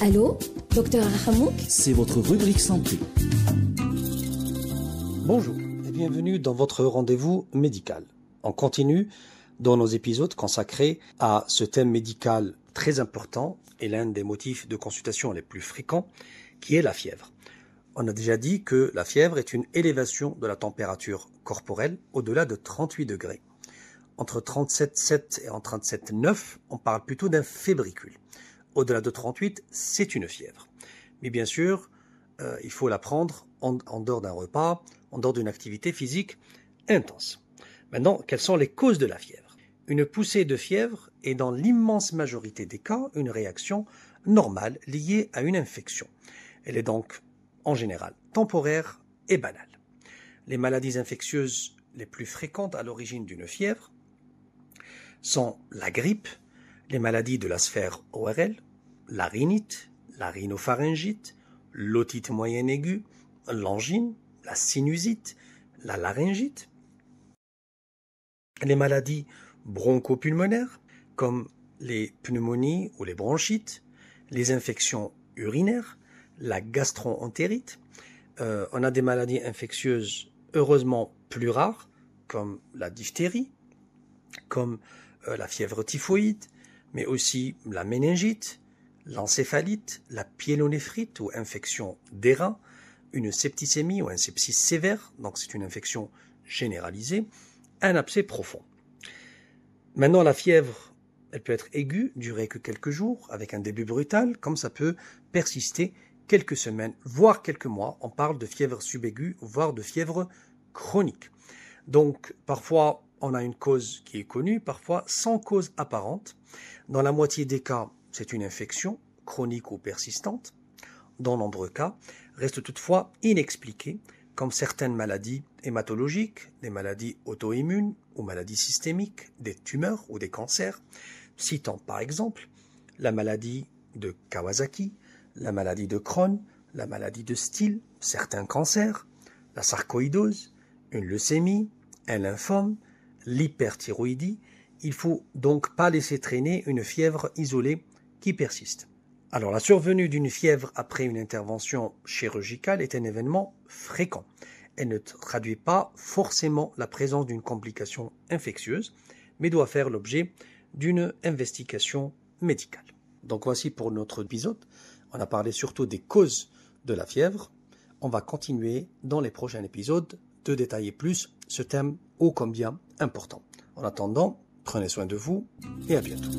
Allô, docteur Hamouk? C'est votre rubrique santé. Bonjour et bienvenue dans votre rendez-vous médical. On continue dans nos épisodes consacrés à ce thème médical très important et l'un des motifs de consultation les plus fréquents, qui est la fièvre. On a déjà dit que la fièvre est une élévation de la température corporelle au-delà de 38 degrés. Entre 37,7 et 37,9, on parle plutôt d'un fébricule. Au-delà de 38, c'est une fièvre. Mais bien sûr, il faut la prendre en dehors d'un repas, en dehors d'une activité physique intense. Maintenant, quelles sont les causes de la fièvre? Une poussée de fièvre est dans l'immense majorité des cas une réaction normale liée à une infection. Elle est donc, en général, temporaire et banale. Les maladies infectieuses les plus fréquentes à l'origine d'une fièvre sont la grippe, les maladies de la sphère ORL, la rhinite, la rhinopharyngite, l'otite moyenne aiguë, l'angine, la sinusite, la laryngite, les maladies bronchopulmonaires comme les pneumonies ou les bronchites, les infections urinaires, la gastro-entérite. On a des maladies infectieuses heureusement plus rares comme la diphtérie, comme la fièvre typhoïde, mais aussi la méningite, l'encéphalite, la pyélonéphrite ou infection des reins, une septicémie ou un sepsis sévère, donc c'est une infection généralisée, un abcès profond. Maintenant, la fièvre, elle peut être aiguë, durer que quelques jours, avec un début brutal, comme ça peut persister quelques semaines, voire quelques mois. On parle de fièvre subaiguë, voire de fièvre chronique. Donc, parfois, on a une cause qui est connue, parfois sans cause apparente. Dans la moitié des cas, c'est une infection chronique ou persistante. Dans nombreux cas, reste toutefois inexpliquée, comme certaines maladies hématologiques, des maladies auto-immunes ou maladies systémiques, des tumeurs ou des cancers, citant par exemple la maladie de Kawasaki, la maladie de Crohn, la maladie de Still, certains cancers, la sarcoïdose, une leucémie, un lymphome, l'hyperthyroïdie. Il ne faut donc pas laisser traîner une fièvre isolée qui persiste. Alors la survenue d'une fièvre après une intervention chirurgicale est un événement fréquent. Elle ne traduit pas forcément la présence d'une complication infectieuse, mais doit faire l'objet d'une investigation médicale. Donc voici pour notre épisode. On a parlé surtout des causes de la fièvre. On va continuer dans les prochains épisodes de détailler plus ce thème ô combien important. En attendant, prenez soin de vous et à bientôt.